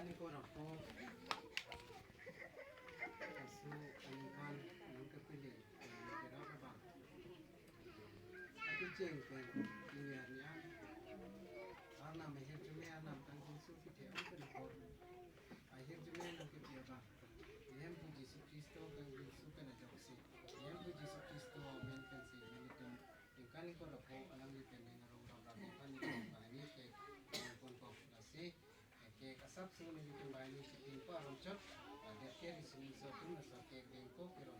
ini ko rapo kasu anikan nang kepilih kira apa aku jengkel niatnya karena mahir cuma anak tanggung sufi dia aku nak akhir cuma nak kerja bang yang puji Kristo kan suka nak jauh sih yang puji Kristo menkan sih menitun ikan ko rapo alam di pendeng orang ikan itu banyak kayak kon nasi kayak kasap semua di tempat ini cikin ko alam cot ada kiri sini satu nasi kayak bengkok kira